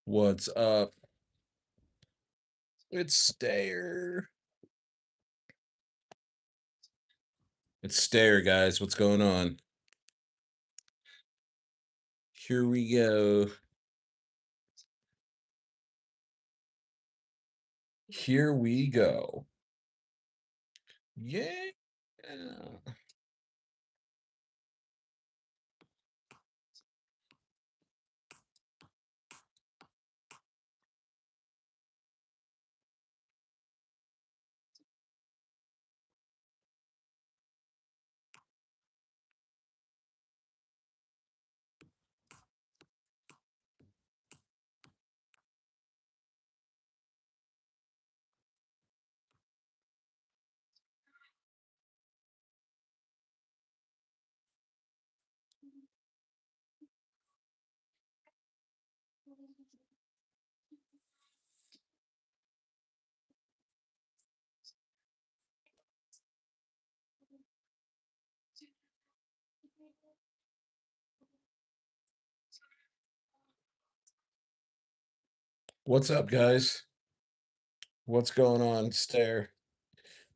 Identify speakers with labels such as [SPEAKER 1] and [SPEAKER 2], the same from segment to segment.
[SPEAKER 1] What's up? It's Stayer. It's Stayer, guys. What's going on? Here we go. Here we go. Yeah. What's up, guys? What's going on, Stayer?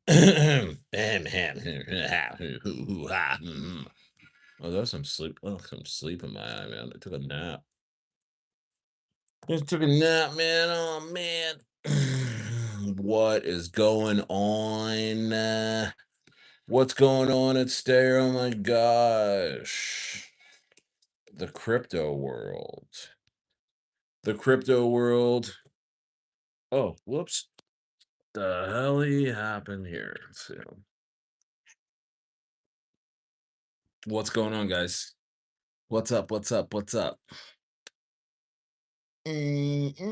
[SPEAKER 1] Bam, ham. Oh, there's some sleep. Oh, some sleep in my eye, man. I took a nap. Just took a nap, man. Oh, man. What is going on? What's going on at Stayer? Oh my gosh. The crypto world. The crypto world. Oh, whoops. The hell happened here? Let's see. What's going on, guys? What's up? What's up? What's up? Mm-mm.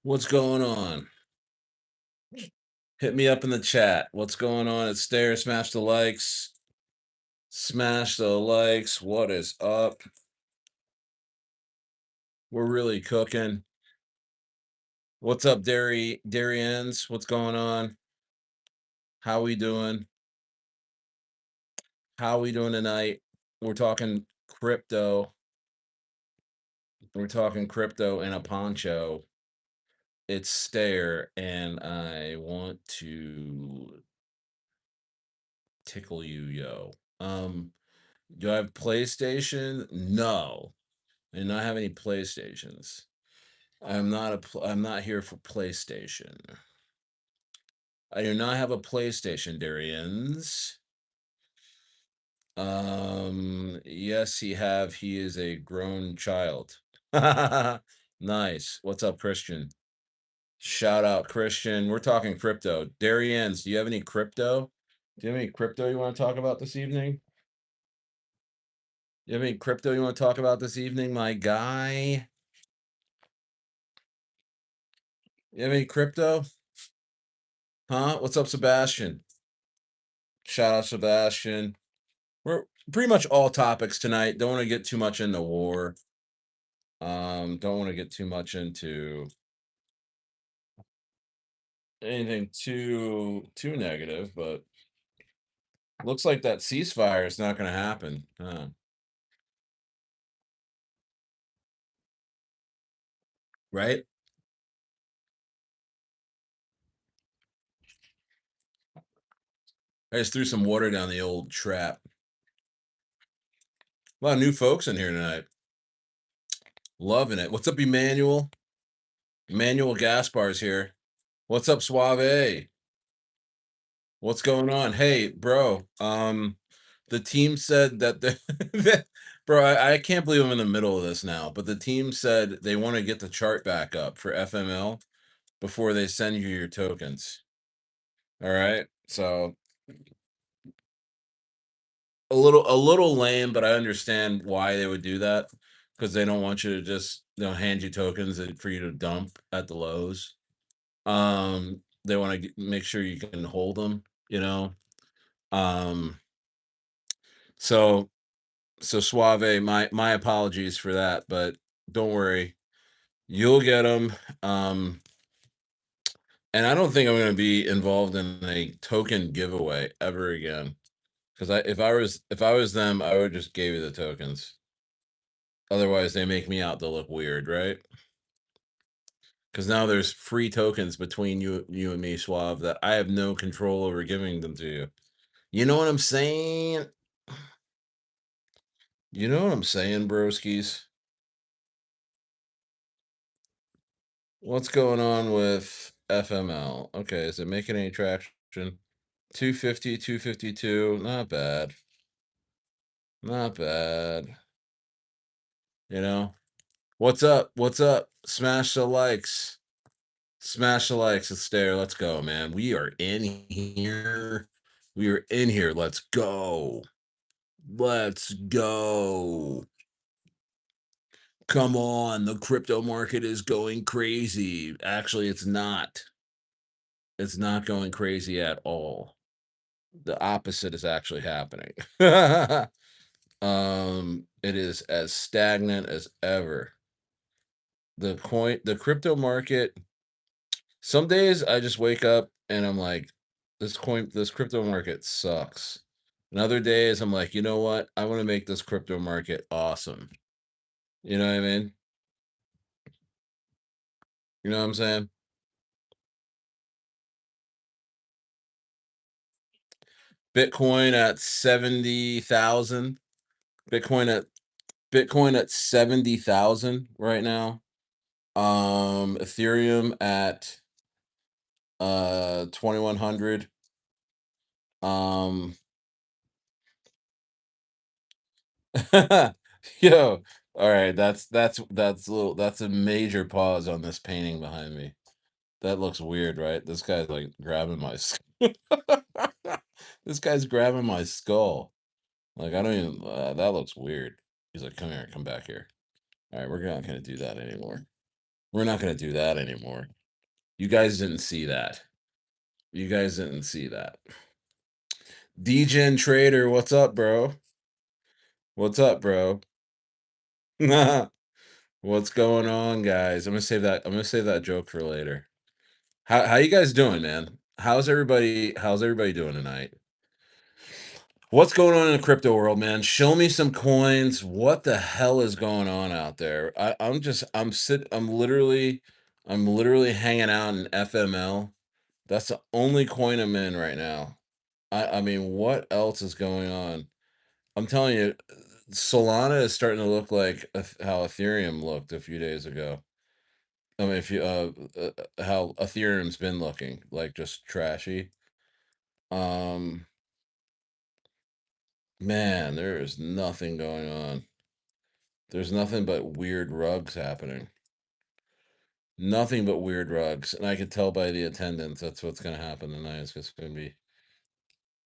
[SPEAKER 1] What's going on? Hit me up in the chat. What's going on at Stair? Smash the likes. Smash the likes. What is up? We're really cooking. What's up, Darians? What's going on? How we doing? How we doing tonight? We're talking crypto. We're talking crypto in a poncho. It's Stayer, and I want to tickle you, yo. Do I have PlayStation? No, I do not have any PlayStations. I'm not here for PlayStation. I do not have a PlayStation, Darians. Yes, he is a grown child. Nice. What's up, Christian? Shout out, Christian. We're talking crypto. Darians, do you have any crypto? Do you have any crypto you want to talk about this evening? You have any crypto you want to talk about this evening, my guy? You have any crypto? Huh? What's up, Sebastian? Shout out, Sebastian. We're pretty much all topics tonight. Don't want to get too much into war. Don't want to get too much into anything too negative, but looks like that ceasefire is not going to happen. Right? I just threw some water down the old trap. A lot of new folks in here tonight. Loving it. What's up, Emmanuel? Emmanuel Gaspar's here. What's up, Suave? What's going on? Hey, bro. The team said that bro, I can't believe I'm in the middle of this now, but the team said they want to get the chart back up for FML before they send you your tokens. All right. So a little lame, but I understand why they would do that because they don't want you to just hand you tokens for you to dump at the lows. They want to make sure you can hold them, you know. Um, so Suave, my apologies for that, but don't worry, you'll get them. And I don't think I'm going to be involved in a token giveaway ever again. Because if I was them, I would just give you the tokens. Otherwise, they make me out to look weird, right? Because now there's free tokens between you and me, Suave, that I have no control over giving them to you. You know what I'm saying? You know what I'm saying, broskies? What's going on with FML? Okay, is it making any traction? 250, 252, not bad. Not bad. You know? What's up? What's up? Smash the likes. Smash the likes. Let's stare. Let's go, man. We are in here. We are in here. Let's go. Let's go. Come on. The crypto market is going crazy. Actually, it's not. It's not going crazy at all. The opposite is actually happening. It is as stagnant as ever. The crypto market, some days I just wake up and I'm like, this crypto market sucks. And other days I'm like, you know what? I want to make this crypto market awesome. You know what I mean? You know what I'm saying? Bitcoin at 70,000. Bitcoin at Bitcoin at 70,000 right now. Ethereum at 2100. Um Yo, all right, that's a little that's a major pause on this painting behind me. That looks weird, right? This guy's like grabbing my this guy's grabbing my skull. Like I don't even that looks weird. He's like, come here, come back here. All right, we're not gonna do that anymore. We're not gonna do that anymore. You guys didn't see that. You guys didn't see that. DGen Trader, what's up, bro? What's up, bro? What's going on, guys? I'm gonna save that joke for later. How you guys doing, man? How's everybody doing tonight? What's going on in the crypto world, man? Show me some coins. What the hell is going on out there? I'm literally hanging out in FML. That's the only coin I'm in right now. I mean, what else is going on? I'm telling you, Solana is starting to look like how Ethereum looked a few days ago. I mean, if you how Ethereum's been looking, like just trashy. Um, man, there is nothing going on. There's nothing but weird rugs happening. Nothing but weird rugs, and I could tell by the attendance that's what's going to happen tonight. It's just going to be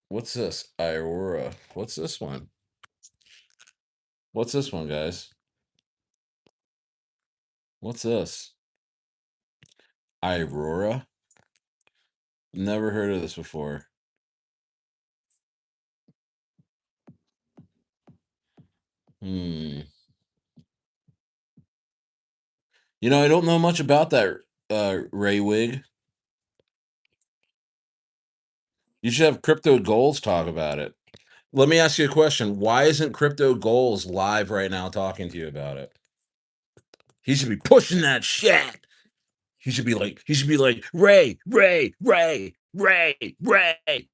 [SPEAKER 1] what's this? Aurora. What's this one? What's this one, guys? What's this? Aurora? Never heard of this before. Hmm. You know, I don't know much about that Ray Wig. You should have Crypto Goals talk about it. Let me ask you a question. Why isn't Crypto Goals live right now talking to you about it? He should be pushing that shit. He should be like, Ray, Ray, Ray, Ray, Ray,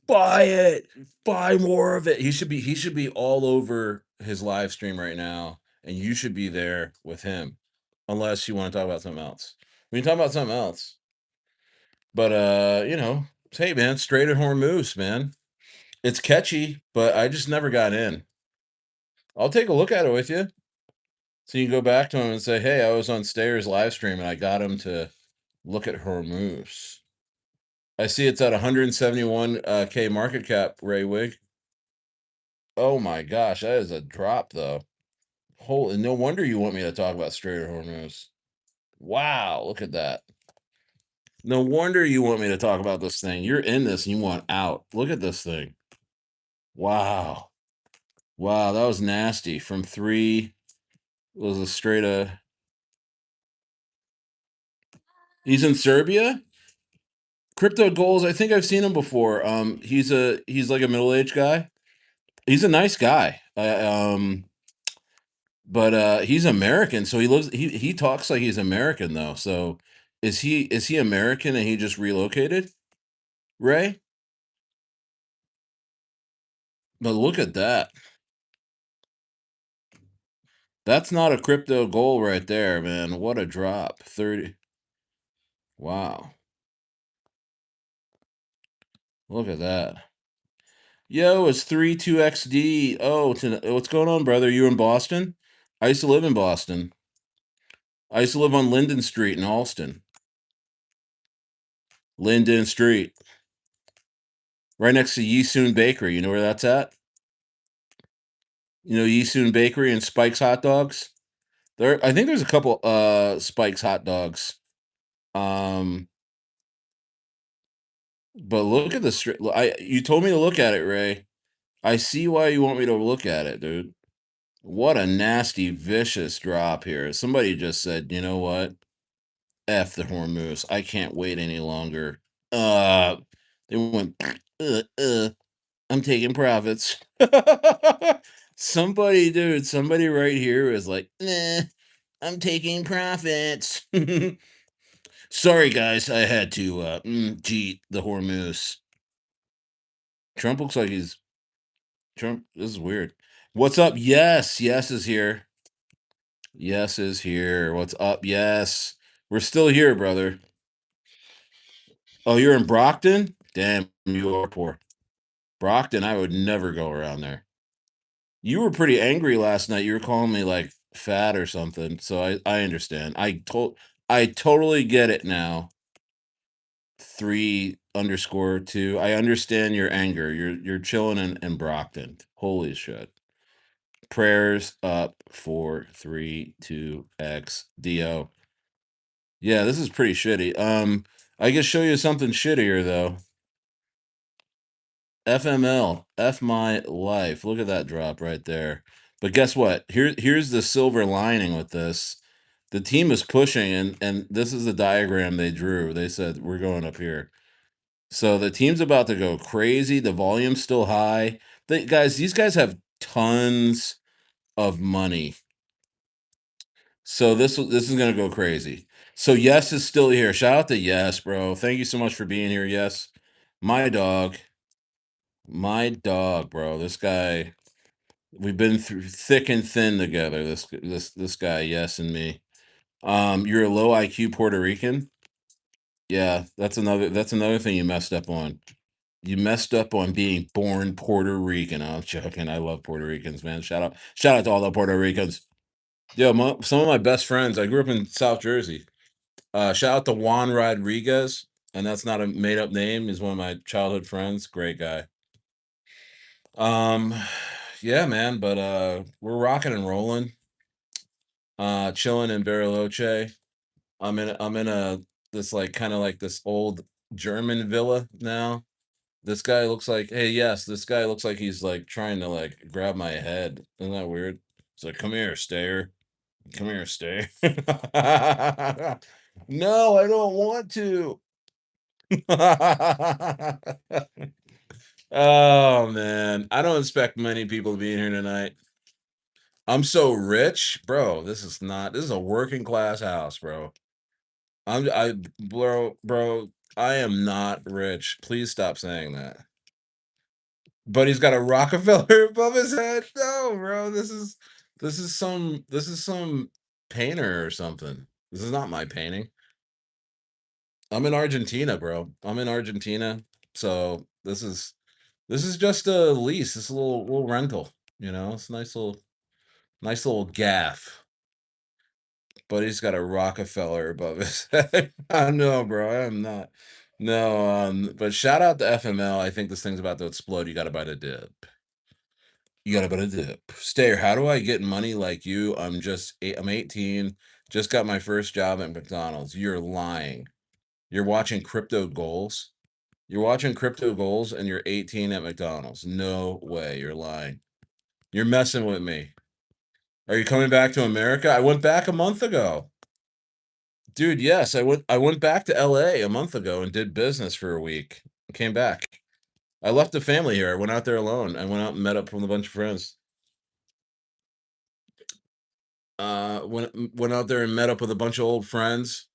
[SPEAKER 1] buy it. Buy more of it. He should be all over his live stream right now, and you should be there with him. Unless you want to talk about something else. We can talk about something else. But hey man, straight at Hormuz, man. It's catchy, but I just never got in. I'll take a look at it with you. So you can go back to him and say, hey, I was on Stayer's live stream and I got him to look at Hormuz. I see it's at 171 K market cap, Ray Wig. Oh my gosh, that is a drop though. Holy, no wonder you want me to talk about straight Hormuz. Wow, look at that. No wonder you want me to talk about this thing. You're in this and you want out. Look at this thing. Wow. Wow, that was nasty. From three was a straight he's in Serbia? Crypto goals. I think I've seen him before. He's like a middle-aged guy. He's a nice guy. but he's American, so he talks like he's American though. So is he American and he just relocated, Ray? But look at that. That's not a crypto goal right there, man. What a drop. 30. Wow. Look at that. Yo, it's 32XD. Oh, what's going on, brother? You in Boston? I used to live in Boston. I used to live on Linden Street in Allston. Linden Street, right next to Yisoon Bakery. You know where that's at? You know Yisoon Bakery and Spike's Hot Dogs? I think there's a couple Spike's Hot Dogs. Um but look at the street. I You told me to look at it, Ray. I see why you want me to look at it, dude. What a nasty, vicious drop here. Somebody just said, you know what? F the Hormuz. I can't wait any longer. Uh, they went, I'm taking profits. Somebody right here is like, nah, I'm taking profits. Sorry, guys. I had to, cheat the Hormuz. Trump looks like Trump. This is weird. What's up? Yes is here. Yes is here. What's up? Yes. We're still here, brother. Oh, you're in Brockton? Damn, you are poor. Brockton, I would never go around there. You were pretty angry last night. You were calling me like fat or something. So I understand. I totally get it now. 3_2. I understand your anger. You're chilling in Brockton. Holy shit. Prayers up for 32XDO. Yeah, this is pretty shitty. I can show you something shittier though. FML, F my life. Look at that drop right there. But guess what? Here's the silver lining with this. The team is pushing, and this is the diagram they drew. They said we're going up here. So the team's about to go crazy. The volume's still high. These guys have tons of money. So this is gonna go crazy. So Yes is still here. Shout out to Yes, bro. Thank you so much for being here. Yes, my dog, my dog, bro. This guy, we've been through thick and thin together. This guy, Yes, and me. You're a low IQ Puerto Rican. Yeah, that's another thing you messed up on. You messed up on being born Puerto Rican. I'm joking. I love Puerto Ricans, man. Shout out to all the Puerto Ricans. Yo, some of my best friends. I grew up in South Jersey. Shout out to Juan Rodriguez, and that's not a made up name. He's one of my childhood friends. Great guy. Um, yeah, man. But we're rocking and rolling. Chilling in Bariloche. I'm in a this like kind of like this old German villa now. This guy looks like, hey, yes, this guy looks like he's like trying to like grab my head. Isn't that weird? It's like, come here, Stayer. Come here, Stayer. No, I don't want to. Oh man, I don't expect many people to be in here tonight. I'm so rich, bro. This is a working class house, bro. Bro, I am not rich. Please stop saying that. But he's got a Rockefeller above his head. No, bro. This is some painter or something. This is not my painting. I'm in Argentina, bro. I'm in Argentina. So this is just a lease. This is a little rental, It's a nice little gaff. But he's got a Rockefeller above his head. I know, bro. I am not. No, but shout out to FML. I think this thing's about to explode. You gotta buy the dip. You gotta buy the dip. Stayer, how do I get money like you? I'm 18, just got my first job at McDonald's. You're lying. You're watching crypto goals. You're watching crypto goals and you're 18 at McDonald's. No way. You're lying. You're messing with me. Are you coming back to America? I went back a month ago. Dude, yes, I went back to LA a month ago and did business for a week. Came back. I left the family here. I went out there alone. I went out and met up with a bunch of friends. Went out there and met up with a bunch of old friends.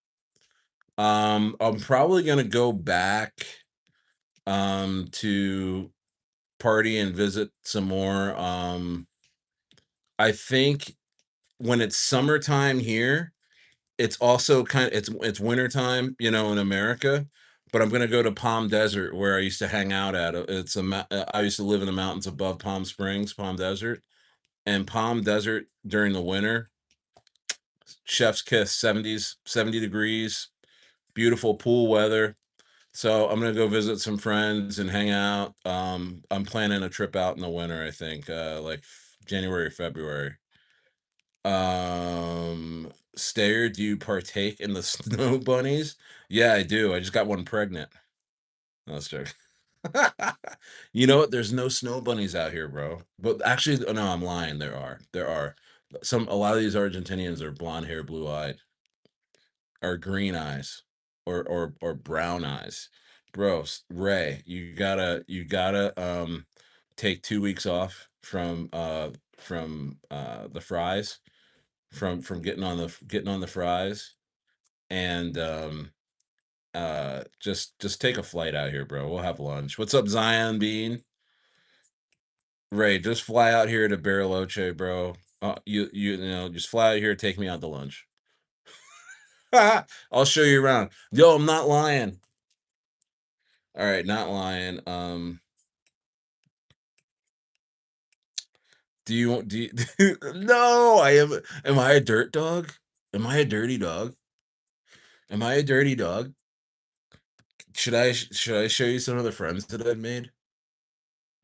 [SPEAKER 1] I'm probably gonna go back to party and visit some more. I think when it's summertime here, it's also it's wintertime, in America. But I'm gonna go to Palm Desert where I used to hang out at. I used to live in the mountains above Palm Springs, Palm Desert, and Palm Desert during the winter, chef's kiss, 70 degrees, beautiful pool weather. So I'm gonna go visit some friends and hang out. I'm planning a trip out in the winter, I think, like January, February. Stayer, do you partake in the snow bunnies? Yeah, I do. I just got one pregnant. No, that's joking. You know what? There's no snow bunnies out here, bro. But actually, no, I'm lying. There are. There are. A lot of these Argentinians are blonde hair, blue eyed, or green eyes, or brown eyes. Bro, Ray, you gotta take 2 weeks off from the fries, from getting on the fries, and just take a flight out here, bro. We'll have lunch. What's up, Zion Bean? Ray, just fly out here to Bariloche, bro. Just fly out here, take me out to lunch. I'll show you around. Yo, I'm not lying. All right, not lying. No, I am. Am I a dirt dog? Am I a dirty dog? Am I a dirty dog? Should I show you some of the friends that I've made?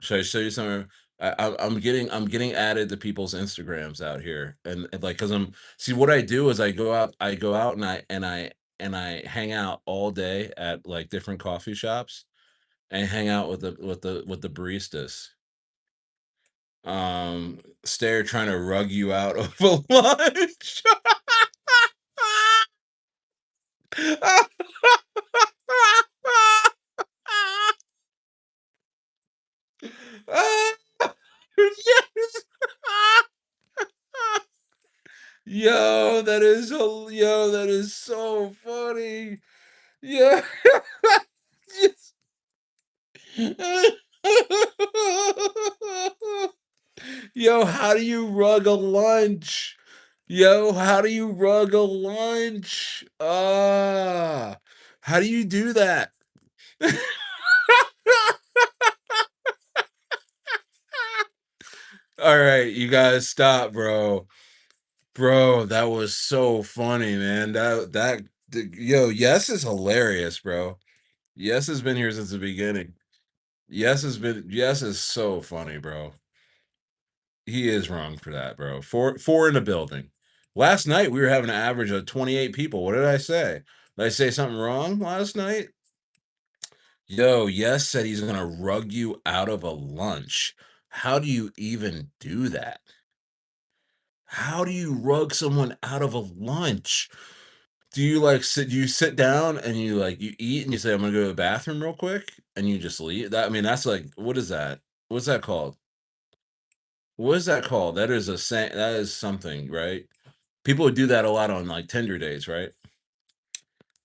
[SPEAKER 1] Should I show you some? I'm getting added to people's Instagrams out here, and like, cause see what I do is I go out and I hang out all day at like different coffee shops and hang out with the baristas. Stare trying to rug you out of a lunch. Yes. Yo, that is so funny. Yeah. Yes. Yo, how do you rug a lunch? Yo, how do you rug a lunch? How do you do that? All right, you guys stop, bro. Bro, that was so funny, man. Yo, Yes is hilarious, bro. Yes has been here since the beginning. Yes is so funny, bro. He is wrong for that, bro. Four in the building. Last night we were having an average of 28 people. What did I say? Did I say something wrong last night? Yo, Yes said he's gonna rug you out of a lunch. How do you even do that? How do you rug someone out of a lunch? Do you sit down and you eat and you say, I'm gonna go to the bathroom real quick and you just leave? That's like, what is that? What's that called? What is that called? That is something, right? People would do that a lot on like Tinder dates, right?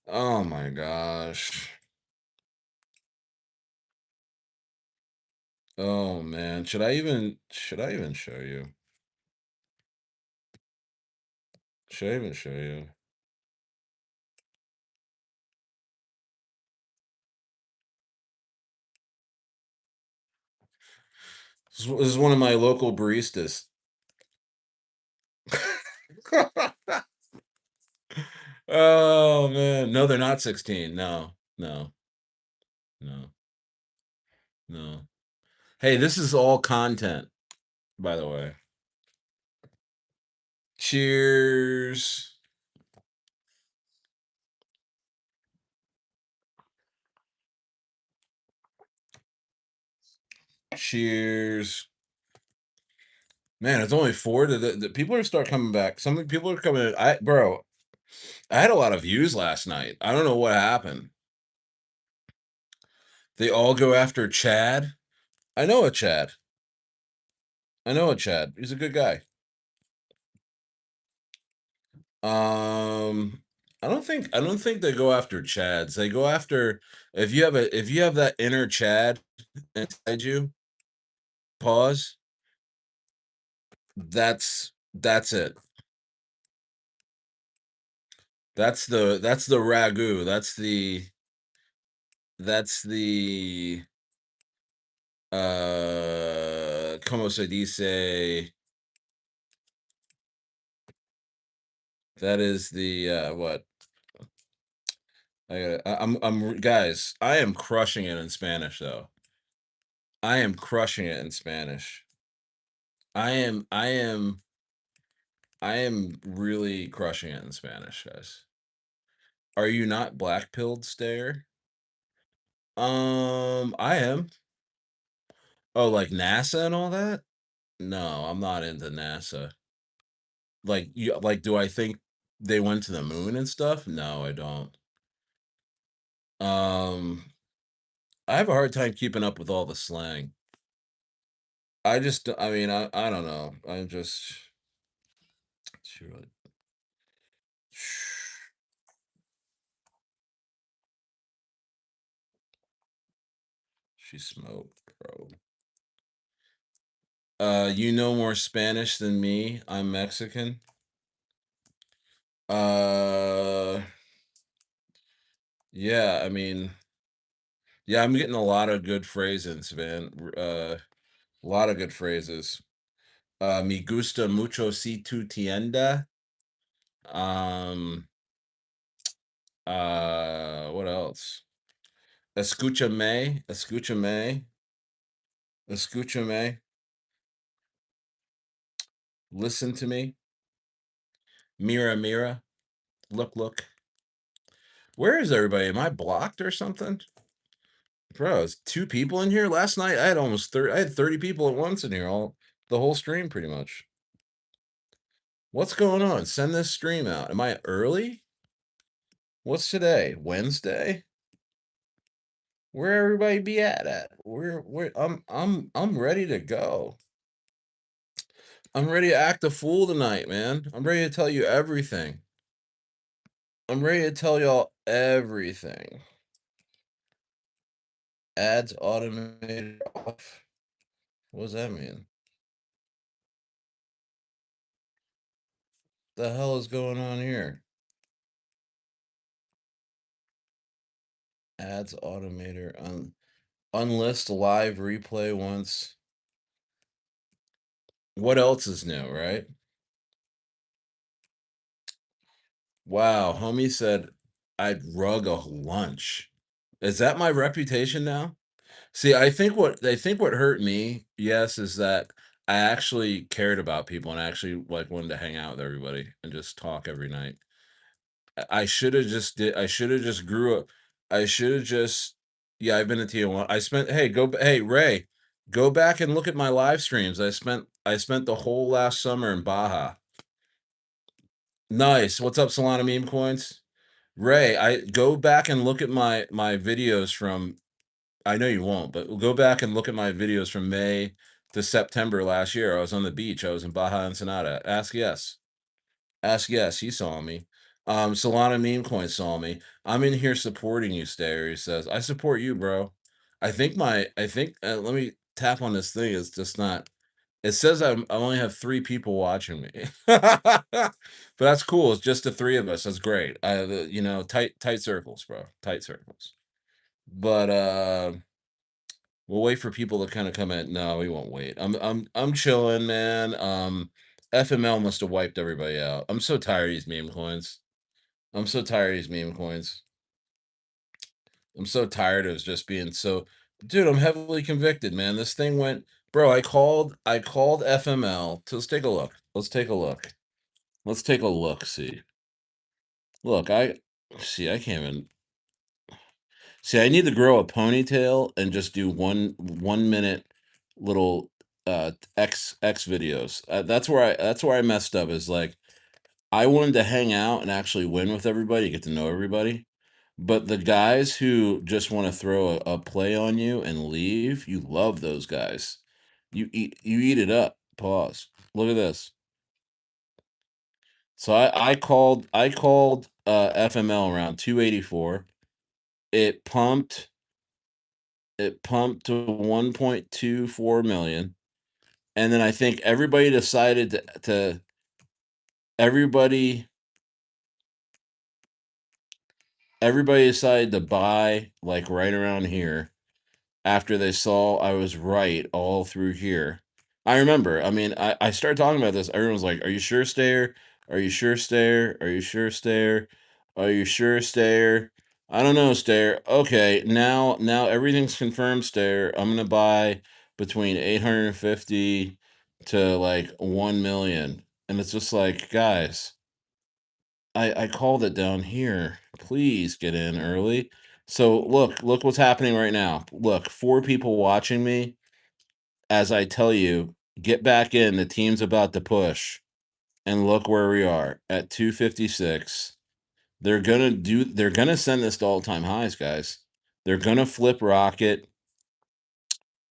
[SPEAKER 1] Oh my gosh. Oh man. Should I even show you? Should I even show you? This is one of my local baristas. Oh man. No, they're not 16. No, no, no, no. Hey, this is all content, by the way. Cheers. Cheers. Man, it's only four. The people are start coming back. Some people are coming. I had a lot of views last night. I don't know what happened. They all go after Chad. I know a Chad. I know a Chad. He's a good guy. Um, I don't think they go after Chads. They go after if you have that inner Chad inside you, pause, that's it. That's the ragu. That's the como se dice, that is the what? I'm guys, I am crushing it in Spanish though. I am crushing it in Spanish. I am really crushing it in Spanish, guys. Are you not black pilled, Stayer? I am. Oh, like NASA and all that? No, I'm not into NASA. Like, do I think they went to the moon and stuff? No, I don't. Um, I have a hard time keeping up with all the slang. I mean, I don't know. I'm just she really she smoked, bro. You know more Spanish than me. I'm Mexican. Uh, yeah, I mean, yeah, I'm getting a lot of good phrases, man. A lot of good phrases. Me gusta mucho si tu tienda. Um, what else? Escúchame, listen to me, mira, look. Where is everybody? Am I blocked or something? Bro, it's two people in here. Last night I had almost 30. I had 30 people at once in here, all the whole stream pretty much. What's going on? Send this stream out. Am I early? What's today? Wednesday? Where everybody be at? Where I'm ready to go. I'm ready to act a fool tonight, man. I'm ready to tell you everything. I'm ready to tell y'all everything. Ads automated off. What does that mean? The hell is going on here? Ads automator unlist live replay once. What else is new, right? Wow, homie said I'd rug a lunch. Is that my reputation now? See, I think what hurt me, yes, is that I actually cared about people and I actually like wanted to hang out with everybody and just talk every night. I should have just did. I should have just grew up. I should have just. Yeah, I've been to Tijuana. I spent. Hey Ray, go back and look at my live streams. I spent the whole last summer in Baja. Nice. What's up, Solana meme coins? Ray, I go back and look at my videos from. I know you won't, but go back and look at my videos from May to September last year. I was on the beach. I was in Baja Ensenada. Ask yes. Ask yes, he saw me. Solana meme coin saw me. I'm in here supporting you, Stayer. He says, I support you, bro. I think let me tap on this thing. It's just not. It says I only have 3 people watching me, but that's cool. It's just the 3 of us. That's great. Tight circles, bro. Tight circles. But we'll wait for people to kind of come in. No, we won't wait. I'm chilling, man. FML must have wiped everybody out. I'm so tired of these meme coins. I'm so tired of these meme coins. I'm so tired of just being so dude, I'm heavily convicted, man. This thing went bro, I called FML. Let's take a look. Let's take a look. Let's take a look, see. Look, I can't even see. I need to grow a ponytail and just do 1 minute little X videos. That's where I messed up is like I wanted to hang out and actually win with everybody, get to know everybody. But the guys who just want to throw a play on you and leave, you love those guys. You eat it up. Pause. Look at this. So I called FML around 284. It pumped it pumped to 1.24 million. And then I think everybody decided to everybody everybody decided to buy like right around here after they saw I was right all through here. I remember, I mean, I started talking about this. Everyone's like, "Are you sure, Stayer? Are you sure, Stayer? Are you sure, Stayer? Are you sure, Stayer? I don't know, Stayer. Okay, now everything's confirmed, Stayer. I'm gonna buy between 850 to like 1 million." And it's just like, guys, I called it down here. Please get in early. So look what's happening right now. Look, 4 people watching me as I tell you, get back in. The team's about to push. And look where we are at 256. They're gonna send this to all-time highs, guys. They're gonna flip rocket.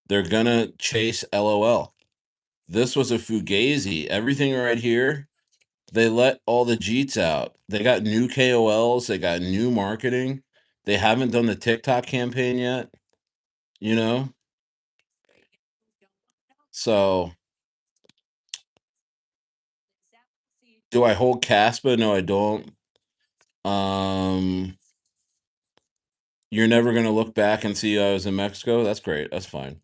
[SPEAKER 1] They're gonna chase LOL. This was a fugazi. Everything right here, they let all the Jeets out. They got new KOLs, they got new marketing. They haven't done the TikTok campaign yet, you know? So, do I hold Caspa? No, I don't. Um, you're never gonna look back and see I was in Mexico? That's great, that's fine.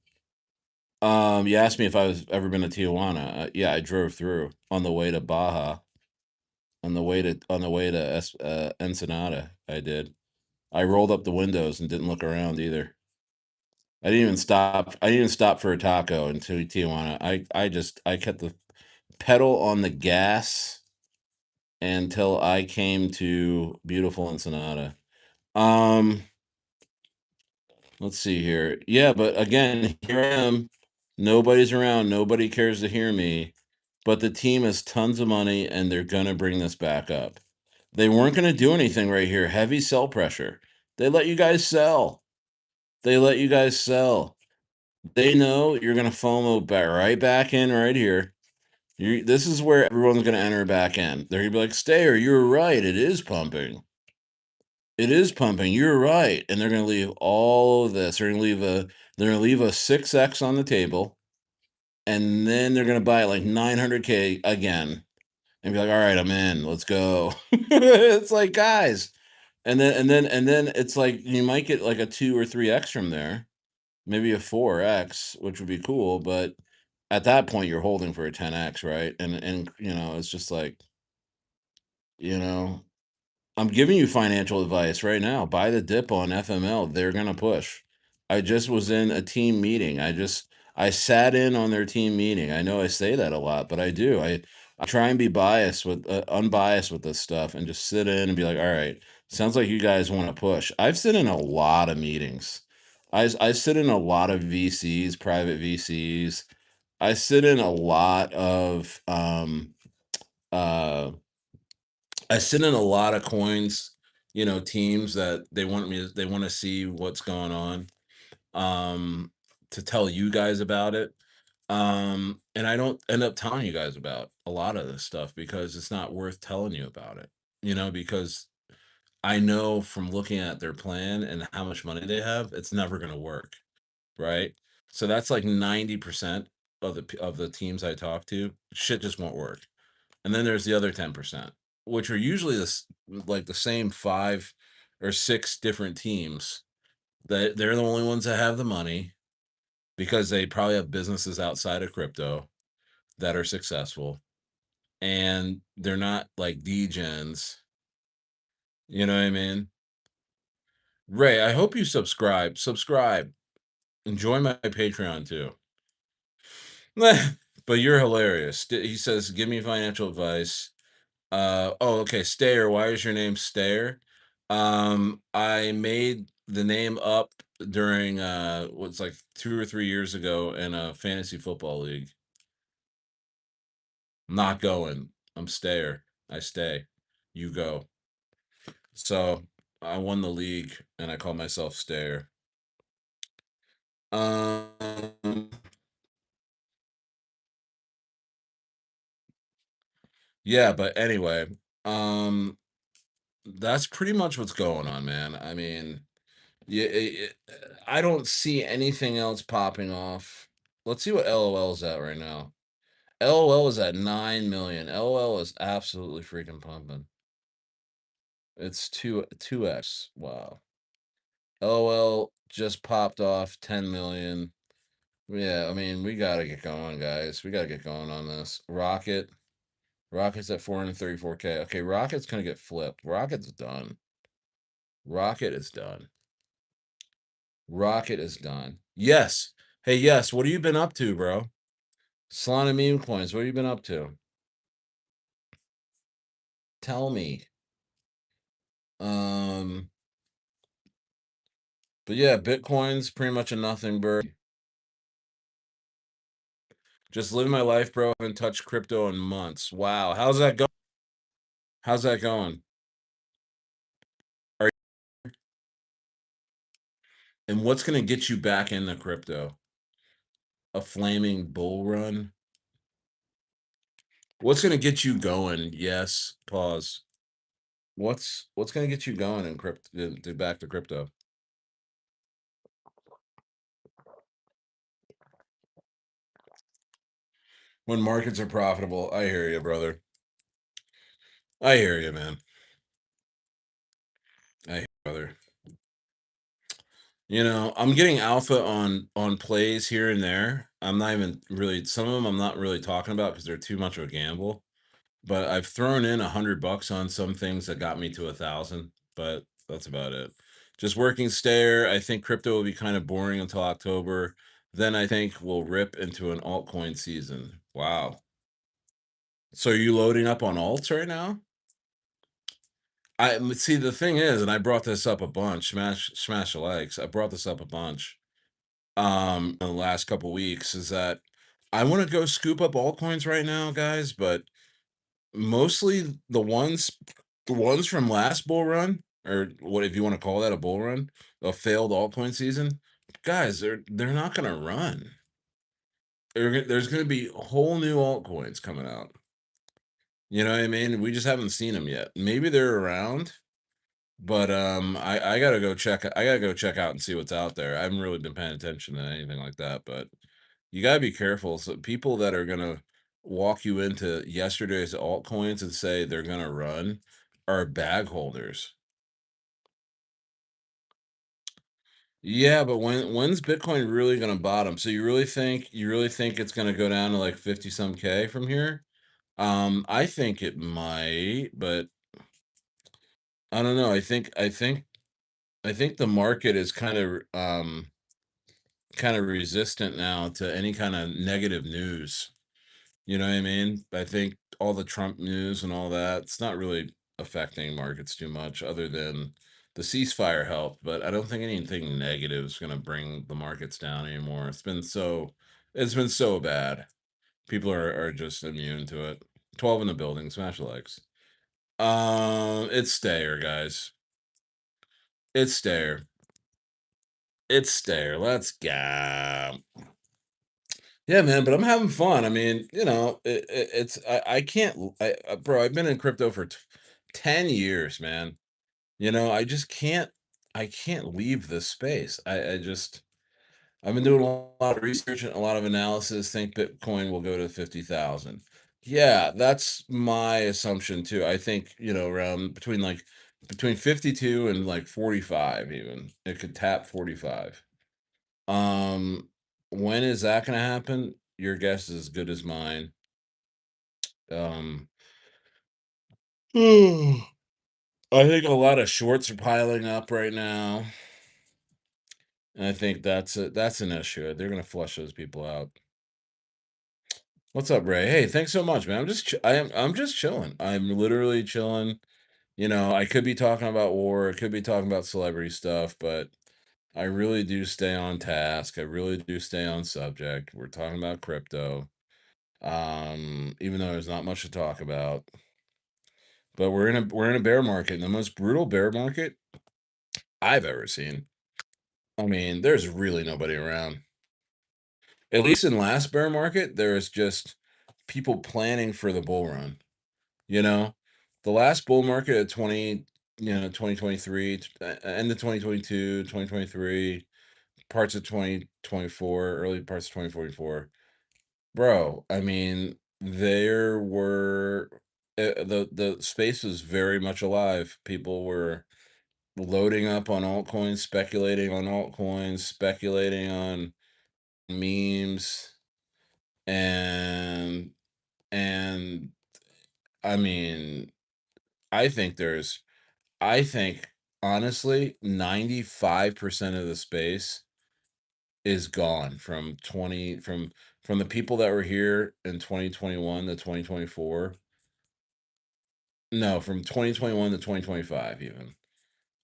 [SPEAKER 1] You asked me if I was ever been to Tijuana. Yeah, I drove through on the way to Baja, on the way to Ensenada, I did. I rolled up the windows and didn't look around either. I didn't even stop for a taco until Tijuana. I kept the pedal on the gas until I came to beautiful Ensenada. Um, let's see here. Yeah, but again, here I am. Nobody's around. Nobody cares to hear me. But the team has tons of money and they're gonna bring this back up. They weren't gonna do anything right here. Heavy sell pressure. They let you guys sell. They let you guys sell. They know you're gonna FOMO right back in right here. This is where everyone's gonna enter back in. They're gonna be like, "Stayer, you're right. It is pumping. It is pumping. You're right." And they're gonna leave all of this. They're gonna leave a 6x on the table, and then they're gonna buy like 900K again and be like, "All right, I'm in. Let's go." It's like, guys, and then it's like you might get like a 2 or 3x from there, maybe a 4x, which would be cool, but at that point you're holding for a 10x, right? And it's just like, you know, I'm giving you financial advice right now. Buy the dip on FML. They're gonna push. I just was in a team meeting. I sat in on their team meeting. I know I say that a lot, but I do. I try and be unbiased with this stuff, and just sit in and be like, all right, sounds like you guys want to push. I've sit in a lot of meetings. I sit in a lot of VCs, private VCs. I sit in a lot of uh I sit in a lot of coins, teams that they want to see what's going on, um, to tell you guys about it. And I don't end up telling you guys about a lot of this stuff because it's not worth telling you about it, because I know from looking at their plan and how much money they have, it's never going to work, right? So that's like 90% of the teams I talk to, shit just won't work. And then there's the other 10%, which are usually like the same 5 or 6 different teams that they're the only ones that have the money because they probably have businesses outside of crypto that are successful, and they're not like degens. You know what I mean? Ray, I hope you subscribe. Subscribe. Enjoy my Patreon too. But you're hilarious. He says, "Give me financial advice." Oh, okay. Stayer. Why is your name Stayer? I made the name up during what's like 2 or 3 years ago in a fantasy football league. I'm not going. I'm Stayer. I stay. You go. So I won the league and I call myself Stayer. Um Yeah, but anyway, um, that's pretty much what's going on, man. I mean, yeah, I don't see anything else popping off. Let's see what LOL is at right now. LOL is at 9 million. LOL is absolutely freaking pumping. It's 2x. Wow. LOL just popped off 10 million. Yeah, I mean, we got to get going, guys. We got to get going on this. Rocket's at 434K. Okay, Rocket's going to get flipped. Rocket's done. Rocket is done. Rocket is done. Yes. Hey, yes. What have you been up to, bro? Solana meme coins. What have you been up to? Tell me. Um, but yeah, Bitcoin's pretty much a nothing bird. Just living my life, bro. I haven't touched crypto in months. Wow. How's that going? How's that going? Are And what's gonna get you back into crypto? A flaming bull run? What's gonna get you going? Yes. Pause. What's gonna get you going in crypto to back to crypto? When markets are profitable. I hear you, brother. I hear you, man. I hear you, brother. I'm getting alpha on plays here and there. I'm not even really some of them I'm not really talking about because they're too much of a gamble. But I've thrown in $100 on some things that got me to 1,000, but that's about it. Just working stare. I think crypto will be kind of boring until October. Then I think we'll rip into an altcoin season. Wow. So are you loading up on alts right now? See the thing is, and I brought this up a bunch. Smash the likes. I brought this up a bunch. In the last couple weeks is that I want to go scoop up altcoins right now, guys, but mostly the ones from last bull run, or what if you want to call that a bull run, a failed altcoin season, guys, they're not gonna run. There's gonna be whole new altcoins coming out. You know what I mean? We just haven't seen them yet. Maybe they're around, but I gotta go check. I gotta go check out and see what's out there. I haven't really been paying attention to anything like that, but you gotta be careful. So people that are gonna walk you into yesterday's altcoins and say they're gonna run are bag holders. Yeah, but when's Bitcoin really gonna bottom? So you really think it's gonna go down to like 50 some K from here? I think it might, but I don't know. I think the market is kind of resistant now to any kind of negative news. You know what I mean? I think all the Trump news and all that, it's not really affecting markets too much other than the ceasefire helped, but I don't think anything negative is going to bring the markets down anymore. It's been so bad. People are just immune to it. 12 in the building, smash the legs. It's Stayer, guys. It's Stayer. It's Stayer. Let's go. Yeah, man, but I'm having fun. I mean, I can't bro, I've been in crypto for 10 years, man. I just can't leave this space. I've been doing a lot of research and a lot of analysis, think Bitcoin will go to 50,000. Yeah, that's my assumption too. I think, around between 52 and like 45 even. It could tap 45. Um, when is that gonna happen? Your guess is as good as mine. Um, I think a lot of shorts are piling up right now, and I think that's an issue. They're gonna flush those people out. What's up, Ray? Hey, thanks so much, man. I'm just chilling. I'm literally chilling. I could be talking about war, I could be talking about celebrity stuff, but I really do stay on task. I really do stay on subject. We're talking about crypto. Even though there's not much to talk about. But we're in a bear market, the most brutal bear market I've ever seen. I mean, there's really nobody around. At least in last bear market, there was just people planning for the bull run. You know, the last bull market at 20, 2023, end of 2022, 2023, parts of 2024, early parts of 2044. Bro, I mean, there were the space was very much alive. People were loading up on altcoins, speculating on memes, and and I mean, I think there's I think honestly 95% of the space is gone from 20 from the people that were here in 2021 to 2024. No, from 2021 to 2025 even.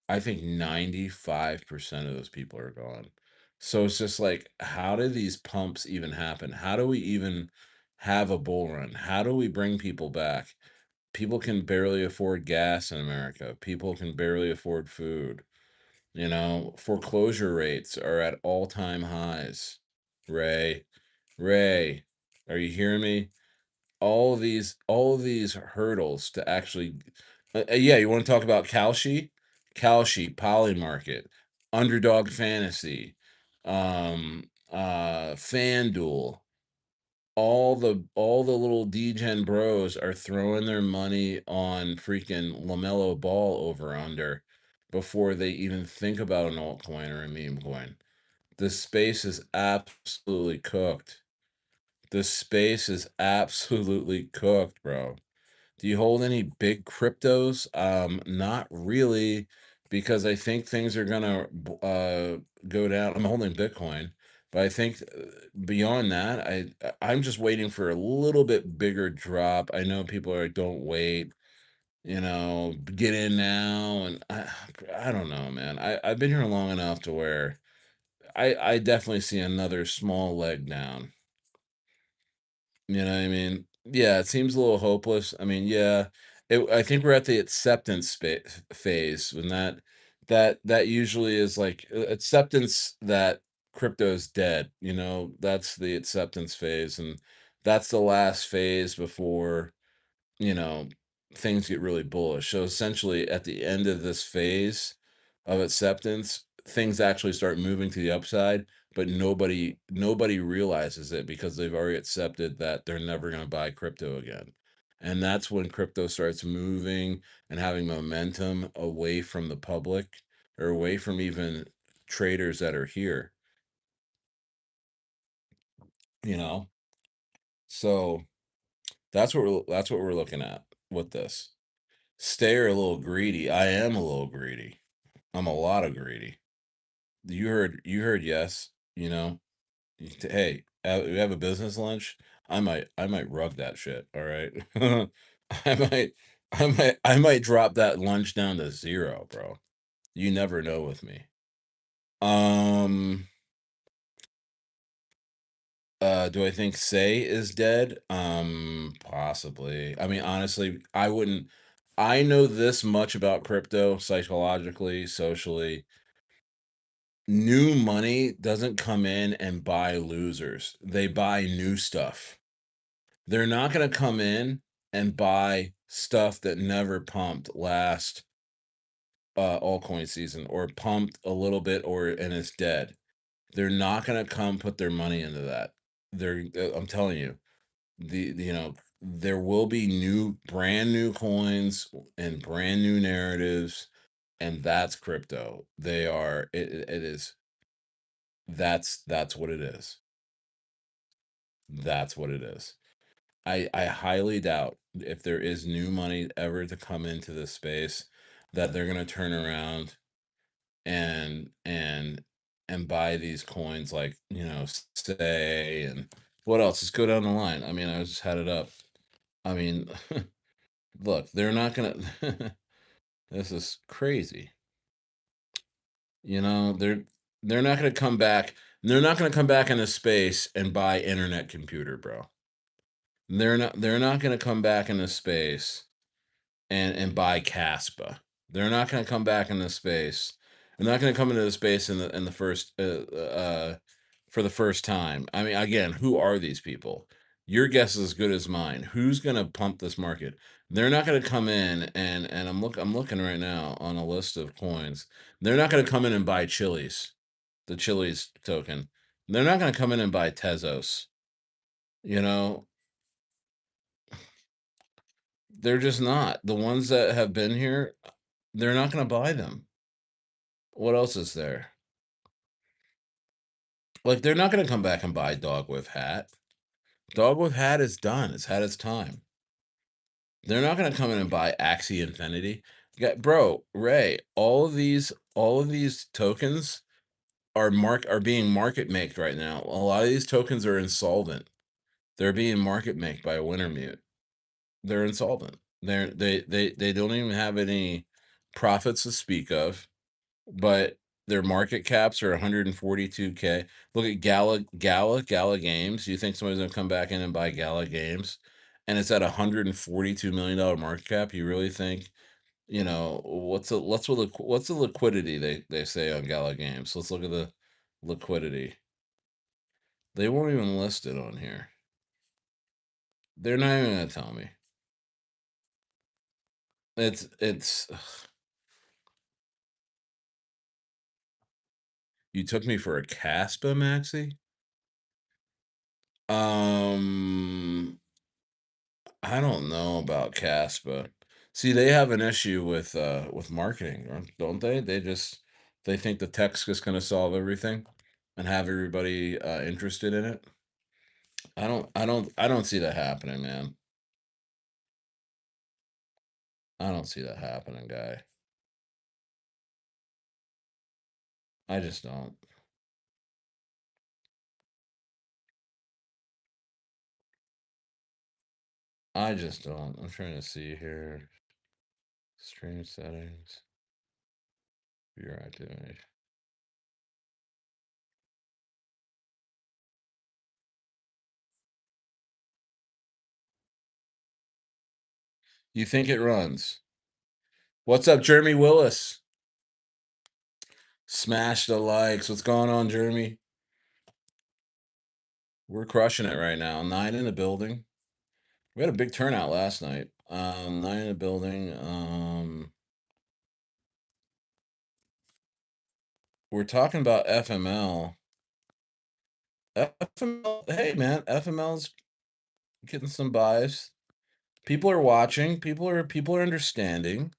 [SPEAKER 1] I think 95% of those people are gone. So it's just like, how do these pumps even happen? How do we even have a bull run? How do we bring people back? People can barely afford gas in America. People can barely afford food. Foreclosure rates are at all-time highs. Ray, Ray, are you hearing me? All of these hurdles to actually yeah, you want to talk about Kalshi, Poly Market, Underdog Fantasy, FanDuel, all the little degen bros are throwing their money on freaking LaMelo Ball over under before they even think about an altcoin or a meme coin. The space is absolutely cooked. The space is absolutely cooked, bro. Do you hold any big cryptos? Not really, because I think things are gonna go down. I'm holding Bitcoin, but I think beyond that, I'm just waiting for a little bit bigger drop. I know people are like, don't wait, get in now, and I don't know, man. I've been here long enough to where I definitely see another small leg down. You know what I mean? Yeah, it seems a little hopeless. I mean, yeah, I think we're at the acceptance phase when that usually is like acceptance that crypto's dead. That's the acceptance phase, and that's the last phase before you know, things get really bullish. So essentially, at the end of this phase of acceptance, things actually start moving to the upside, but nobody realizes it because they've already accepted that they're never going to buy crypto again. And that's when crypto starts moving and having momentum away from the public or away from even traders that are here, you know? So that's what we're looking at with this. Stayer a little greedy. I am a little greedy. I'm a lot of greedy. You heard yes, Hey, we have a business lunch. I might rug that shit, all right? I might I might drop that lunch down to 0, bro. You never know with me. Um do I think Say is dead? Possibly. I mean, honestly, I know this much about crypto psychologically, socially. New money doesn't come in and buy losers. They buy new stuff. They're not going to come in and buy stuff that never pumped last altcoin season or pumped a little bit and it's dead. They're not going to come put their money into that. I'm telling you, there will be brand new coins and brand new narratives, and that's crypto. It is that's what it is. That's what it is. I highly doubt if there is new money ever to come into this space that they're gonna turn around and and and buy these coins like, Stay and what else? Let's go down the line. I mean, I just had it up. I mean, look, they're not gonna this is crazy. They're not gonna come back. They're not gonna come back into space and buy internet computer, bro. They're not gonna come back into space and buy Caspa. They're not gonna come back into space. They're not gonna come into the space in the first for the first time. I mean, again, who are these people? Your guess is as good as mine. Who's gonna pump this market? They're not gonna come in and I'm looking right now on a list of coins. They're not gonna come in and buy Chili's, the Chili's token. They're not gonna come in and buy Tezos. You know, they're just not. The ones that have been here, they're not gonna buy them. What else is there? Like, they're not gonna come back and buy Dog with Hat. Dog with Hat is done. It's had its time. They're not gonna come in and buy Axie Infinity. Yeah, bro, Ray, all of these tokens are being market maked right now. A lot of these tokens are insolvent. They're being market maked by Wintermute. They're insolvent. They don't even have any profits to speak of, but their market caps are 142K. Look at Gala Games. You think somebody's gonna come back in and buy Gala Games? And it's at $142 million market cap. You really think, what's the liquidity they say on Gala Games? Let's look at the liquidity. They won't even list it on here. They're not even gonna tell me. It's you took me for a Caspa, Maxi? Um, I don't know about Caspa. See, they have an issue with marketing, don't they? They think the tech's just gonna solve everything and have everybody interested in it. I don't see that happening, man. I don't see that happening, guy. I just don't. I just don't. I'm trying to see here. Stream settings, viewer activity. You think it runs? What's up, Jeremy Willis? Smash the likes. What's going on, Jeremy? We're crushing it right now. 9 in the building. We had a big turnout last night. 9 in the building. We're talking about FML. FML, hey man, FML's getting some buys. People are watching. People are understanding.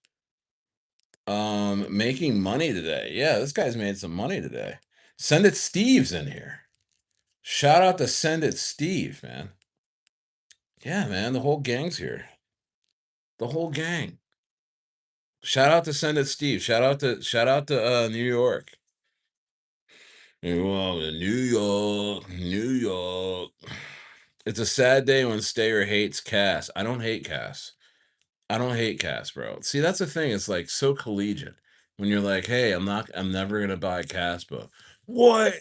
[SPEAKER 1] Making money today. Yeah, this guy's made some money today. Send it Steve's in here. Shout out to Send It Steve, man. Yeah, man, the whole gang's here. The whole gang. Shout out to Send It Steve. Shout out to New York. Well, New York, New York. It's a sad day when Stayer hates Cass. I don't hate Cass. I don't hate Cass, bro. See, that's the thing. It's like so collegiate when you're like, "Hey, I'm never gonna buy Caspa." What?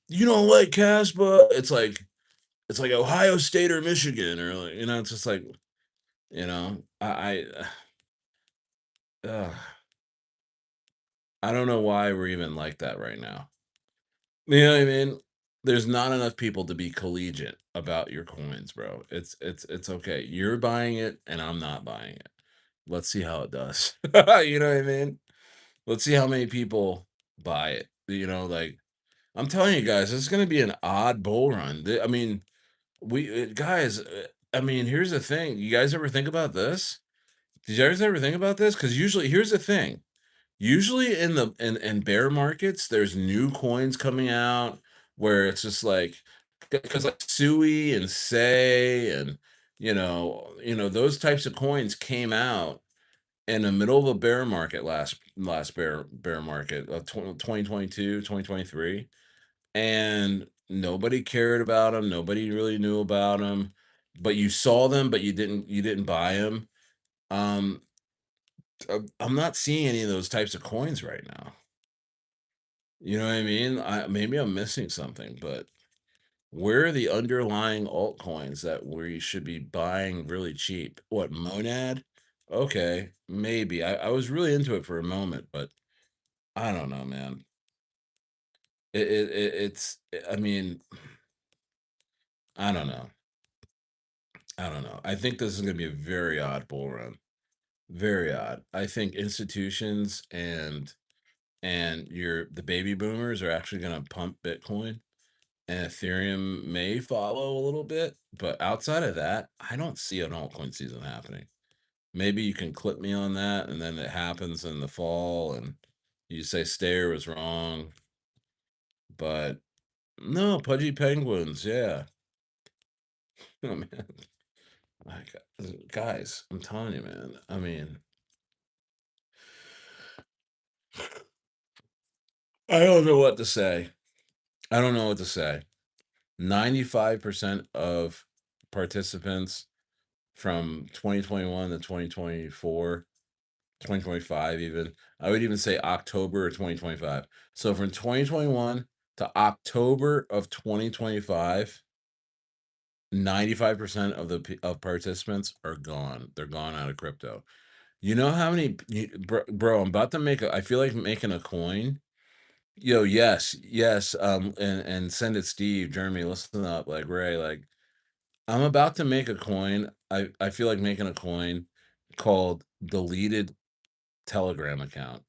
[SPEAKER 1] You don't like Caspa? It's like Ohio State or Michigan or like, it's just like, uh, I don't know why we're even like that right now. You know what I mean? There's not enough people to be collegiate about your coins, bro. It's okay. You're buying it and I'm not buying it. Let's see how it does. You know what I mean? Let's see how many people buy it. Like I'm telling you guys, this is going to be an odd bull run. I mean, guys, I mean, here's the thing. You guys ever think about this? Did you guys ever think about this? Because usually, here's the thing. Usually in bear markets, there's new coins coming out where it's just like because like Sui and Say and those types of coins came out in the middle of a bear market last bear market of 2022 and nobody cared about them, nobody really knew about them, but you saw them but you didn't buy them. um I'm not seeing any of those types of coins right now. You know what I mean? Maybe I'm missing something, but where are the underlying altcoins that we should be buying really cheap? What, Monad? Okay, maybe. I was really into it for a moment, but I don't know, man. I mean, I don't know. I don't know. I think this is going to be a very odd bull run. Very odd. I think institutions and the baby boomers are actually going to pump Bitcoin, and Ethereum may follow a little bit, but outside of that, I don't see an altcoin season happening. Maybe you can clip me on that, and then it happens in the fall, and you say Stayer was wrong, but no, Pudgy Penguins, yeah. Oh man, like, guys, I'm telling you, man. I mean, I don't know what to say. I don't know what to say. 95% of participants from 2021 to 2024, 2025 even. I would even say October of 2025. So from 2021 to October of 2025, 95% of of participants are gone. They're gone out of crypto. You know how many bro, I'm about to make a I feel like making a coin. Yo, yes, yes, and send it Steve, Jeremy, listen up, like Ray, like I'm about to make a coin. I feel like making a coin called deleted Telegram account.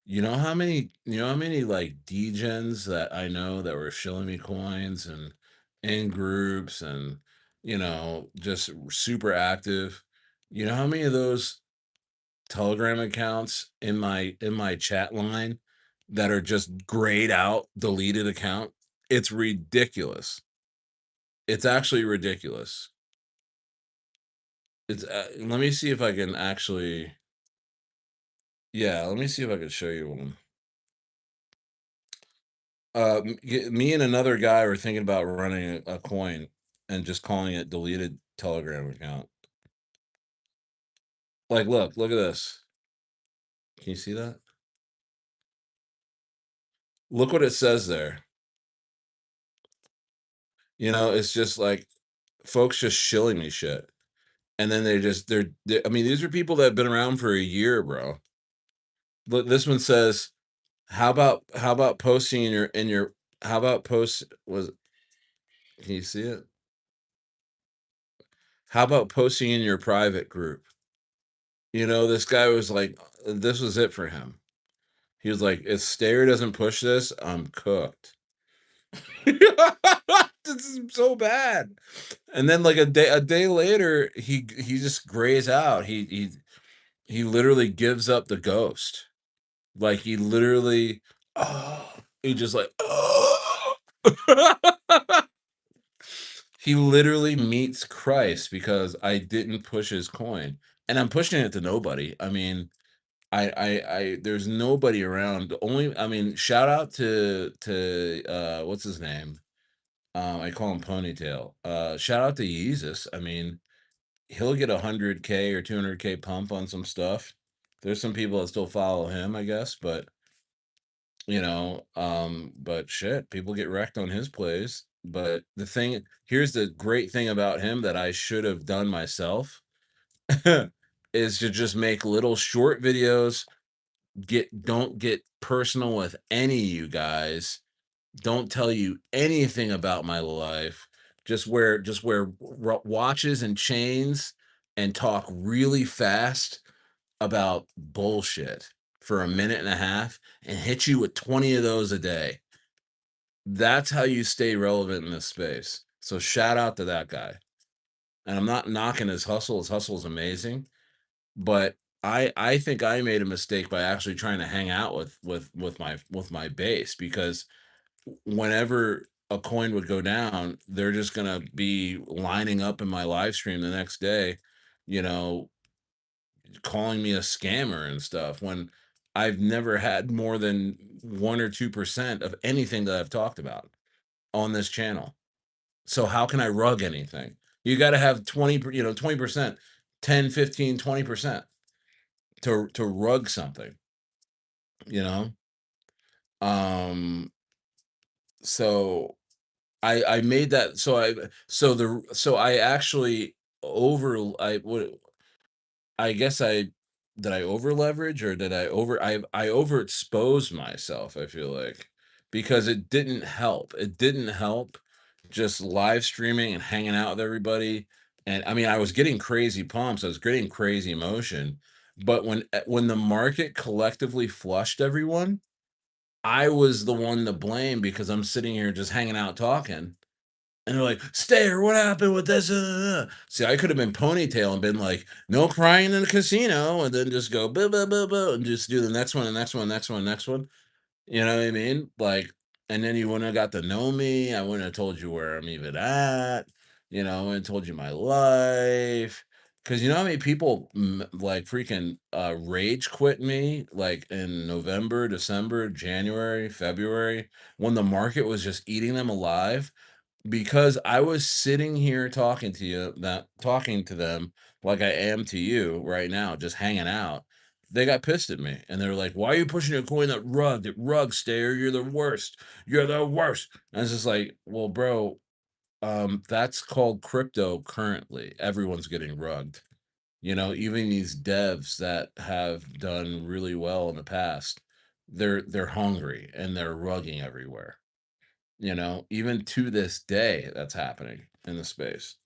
[SPEAKER 1] You know how many like degens that I know that were shilling me coins and in groups and just super active. You know how many of those Telegram accounts in my chat line that are just grayed out, deleted account? It's ridiculous. It's actually ridiculous. Let me see if I can actually. Yeah, let me see if I can show you one. Me and another guy were thinking about running a coin and just calling it deleted Telegram account. Like, look at this. Can you see that? Look what it says there. It's just like folks just shilling me shit. And then I mean, these are people that have been around for a year, bro. Look, this one says, how about posting in your how about post was can you see it? How about posting in your private group? This guy was like, this was it for him. He was like, if Stayer doesn't push this, I'm cooked. This is so bad. And then like a day later, he just grays out. He literally gives up the ghost. Like he literally, oh, he just like, oh. He literally meets Christ because I didn't push his coin, and I'm pushing it to nobody. I mean, there's nobody around. The only, I mean, shout out to what's his name? I call him Ponytail. Shout out to Yeezus. I mean, he'll get 100K or 200K pump on some stuff. There's some people that still follow him, I guess, but shit, people get wrecked on his plays. But here's the great thing about him that I should have done myself is to just make little short videos. Don't get personal with any of you guys. Don't tell you anything about my life. Just wear watches and chains and talk really fast about bullshit for a minute and a half and hit you with 20 of those a day. That's how you stay relevant in this space. So shout out to that guy. And I'm not knocking his hustle. His hustle is amazing, but I think I made a mistake by actually trying to hang out with my base, because whenever a coin would go down, they're just gonna be lining up in my live stream the next day, you know, calling me a scammer and stuff when I've never had more than 1 or 2% of anything that I've talked about on this channel. So how can I rug anything? You got to have 20%, 10, 15, 20% to rug something, you know? Um, so I made that so I actually over I would I guess I over leverage, or did I overexposed myself, I feel like, because it didn't help. It didn't help just live streaming and hanging out with everybody. And I mean, I was getting crazy pumps, I was getting crazy emotion, but when the market collectively flushed everyone, I was the one to blame because I'm sitting here just hanging out talking. And they're like, "Stayer, what happened with this?" See, I could have been ponytail and been like, "No crying in the casino," and then just go boo boo boo boo and just do the next one, the next one, next one, next one. You know what I mean? Like, and then you wouldn't have got to know me. I wouldn't have told you where I'm even at. I wouldn't have told you my life. Cause you know how many people like freaking rage quit me like in November, December, January, February, when the market was just eating them alive because I was sitting here talking to you, that talking to them like I am to you right now, just hanging out. They got pissed at me and they're like, "Why are you pushing a coin that rugged? It rug, Stayer. You're the worst. You're the worst." And I was just like, "Well, bro, that's called crypto currently. Everyone's getting rugged. Even these devs that have done really well in the past, they're hungry and they're rugging everywhere. Even to this day, that's happening in the space.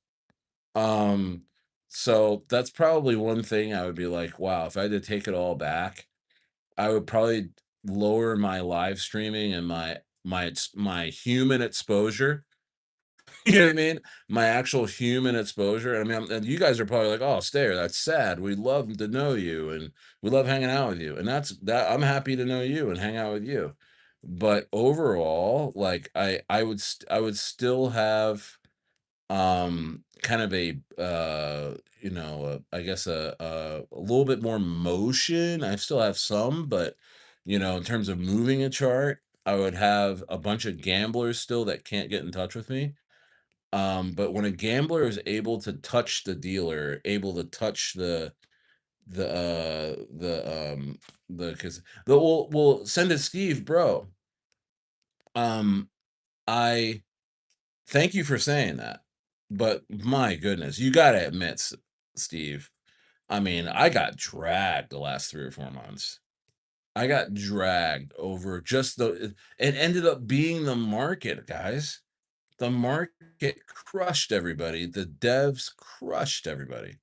[SPEAKER 1] Um, so that's probably one thing I would be like, wow, if I had to take it all back, I would probably lower my live streaming and my human exposure. You know what I mean? My actual human exposure. I mean, and you guys are probably like, "Oh, Stayer, that's sad. We love to know you, and we love hanging out with you." And that's that. I'm happy to know you and hang out with you. But overall, like I would still have kind of a I guess a little bit more motion. I still have some, but in terms of moving a chart, I would have a bunch of gamblers still that can't get in touch with me. But when a gambler is able to touch the dealer, able to touch the because the well send it Steve, bro. Um, I thank you for saying that. But my goodness, you gotta admit, Steve. I mean, I got dragged the last 3 or 4 months. I got dragged over just it ended up being the market, guys. The market crushed everybody. The devs crushed everybody.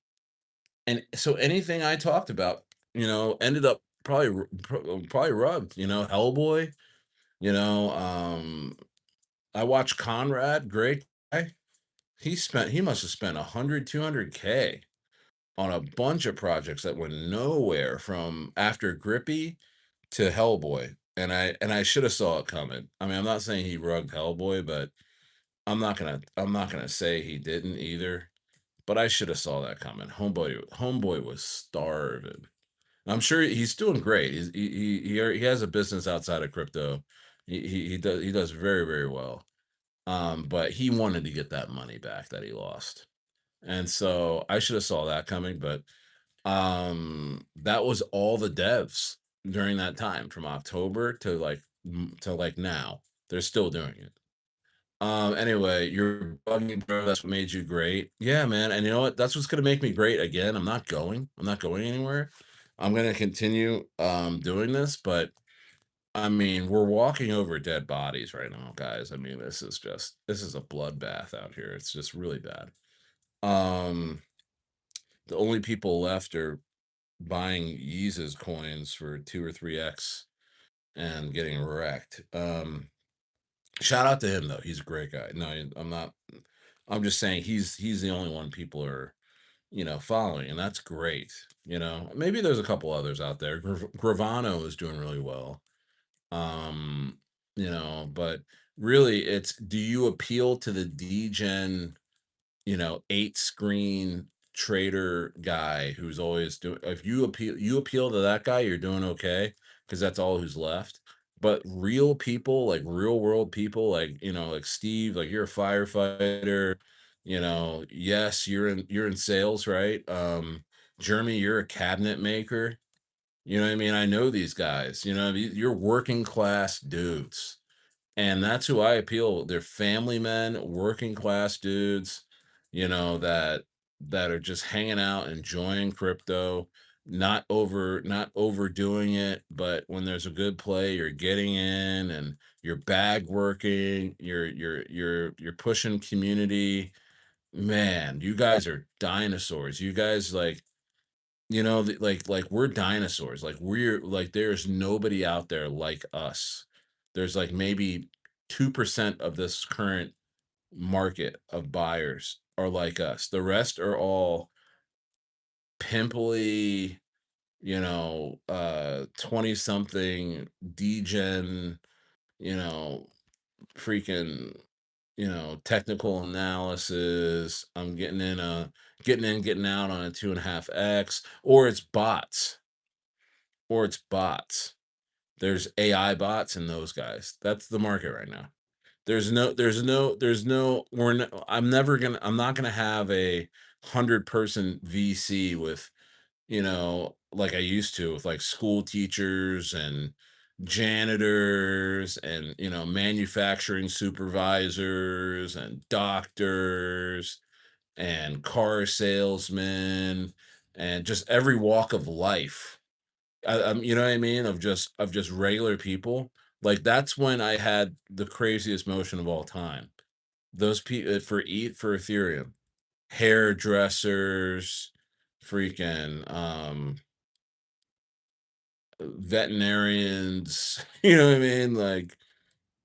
[SPEAKER 1] And so anything I talked about, ended up probably rubbed, Hellboy, you know, um, I watched Conrad, great guy. He must have spent 100, 200K on a bunch of projects that went nowhere from after Grippy to Hellboy. And I should have saw it coming. I mean, I'm not saying he rugged Hellboy, but I'm not gonna say he didn't either, but I should have saw that coming. Homeboy was starving. I'm sure he's doing great. He has a business outside of crypto. He does very, very well. But he wanted to get that money back that he lost. And so I should have saw that coming, but that was all the devs during that time from October to like now. They're still doing it. Anyway, you're bugging, bro. That's what made you great. Yeah, man. And you know what? That's what's gonna make me great again. I'm not going. I'm not going anywhere. I'm gonna continue doing this, but I mean, we're walking over dead bodies right now, guys. I mean, this is a bloodbath out here. It's just really bad. Um, the only people left are buying Yeezus coins for 2 or 3x and getting wrecked. Shout out to him though. He's a great guy. No, I'm not. I'm just saying he's the only one people are following, and that's great. Maybe there's a couple others out there. Gravano is doing really well. Um, but really, it's do you appeal to the degen 8 screen trader guy who's always doing if you appeal to that guy, you're doing okay because that's all who's left. But real people, like real world people, like like Steve, like you're a firefighter, yes, you're in sales, right? Jeremy, you're a cabinet maker. You know what I mean? I know these guys, you're working class dudes, and that's who I appeal. They're family men, working class dudes, that are just hanging out, enjoying crypto, not overdoing it, but when there's a good play, you're getting in and you're bag working, you're pushing community, man, you guys are dinosaurs. You guys like, like we're dinosaurs. Like we're like there's nobody out there like us. There's like maybe 2% of this current market of buyers are like us. The rest are all pimply, 20 something degen, you know, freaking, technical analysis. I'm getting in, getting out on a 2.5x, or it's bots, or it's bots. There's AI bots and those guys. That's the market right now. I'm not gonna have a 100-person VC with, like I used to with like school teachers and janitors and, manufacturing supervisors and doctors and car salesmen and just every walk of life. You know what I mean? Of just regular people. Like that's when I had the craziest motion of all time. Those people for Ethereum, hairdressers, freaking veterinarians. You know what I mean? Like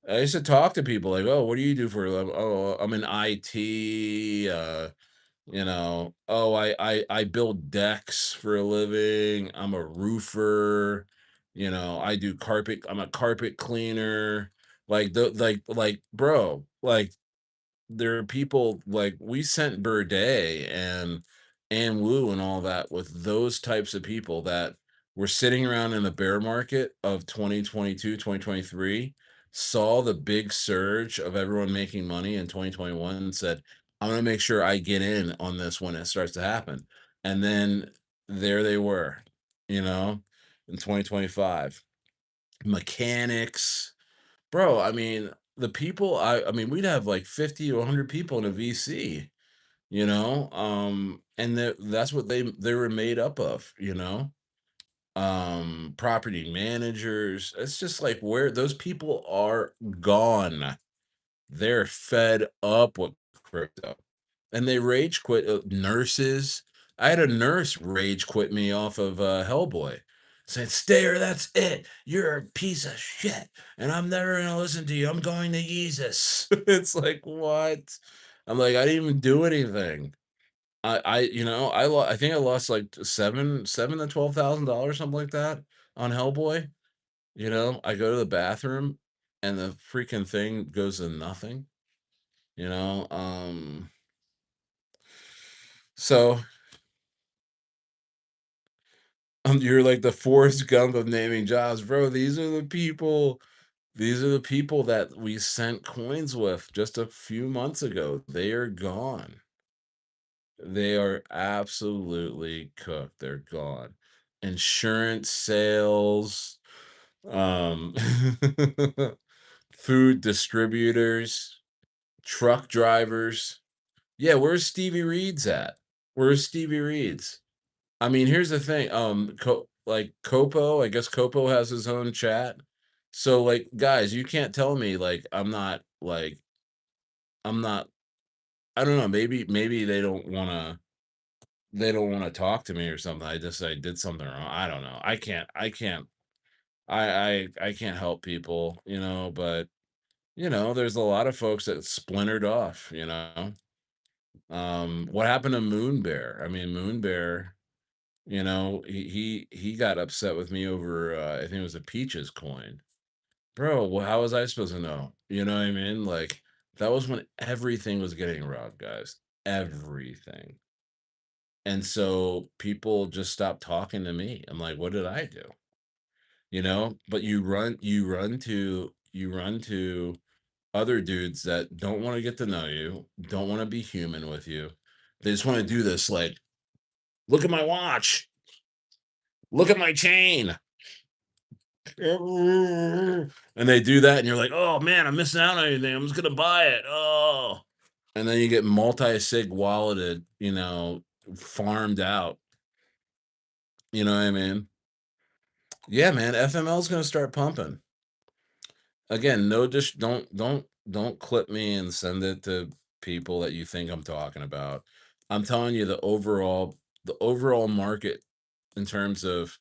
[SPEAKER 1] I used to talk to people like, "Oh, what do you do for a living?" "Oh, I'm in IT." "Oh, I build decks for a living. I'm a roofer." "I do carpet. I'm a carpet cleaner." Bro, like there are people like we sent Birday and Wu and all that with those types of people that were sitting around in the bear market of 2022, 2023, saw the big surge of everyone making money in 2021 and said, I'm going to make sure I get in on this when it starts to happen. And then there they were, you know, in 2025. Mechanics, bro, I mean, the people I mean, we'd have like 50 to 100 people in a VC, and that's what they were made up of, property managers. It's just like where those people are gone. They're fed up with crypto. And they rage quit nurses. I had a nurse rage quit me off of Hellboy. Said, Stayer, that's it. You're a piece of shit. And I'm never gonna listen to you. I'm going to Jesus. It's like, what? I'm like, I didn't even do anything. I think I lost like seven to $12,000, something like that on Hellboy. I go to the bathroom and the freaking thing goes to nothing. You know, so you're like the Forrest Gump of naming jobs, bro. These are the people that we sent coins with just a few months ago. They are gone. They are absolutely cooked. They're gone. Insurance sales, um, food distributors, truck drivers. Yeah, where's Stevie Reed's at? Where's Stevie Reed's? I mean, here's the thing, like Copo, I guess Copo has his own chat. So, like, guys, you can't tell me like I'm not I don't know, maybe they don't wanna talk to me or something. I did something wrong. I don't know. I can't help people, but there's a lot of folks that splintered off. What happened to Moon Bear? I mean, Moon Bear, he got upset with me over I think it was a Peaches coin. Bro, well, how was I supposed to know? You know what I mean? Like that was when everything was getting robbed, guys. Everything. And so people just stopped talking to me. I'm like, what did I do? But you run to other dudes that don't want to get to know you, don't want to be human with you. They just want to do this like, look at my watch, look at my chain. And they do that, and you're like, oh man, I'm missing out on anything. I'm just gonna buy it. Oh. And then you get multi-sig walleted, farmed out. You know what I mean? Yeah, man. FML is gonna start pumping. Again, no, just don't clip me and send it to people that you think I'm talking about. I'm telling you the overall market in terms of,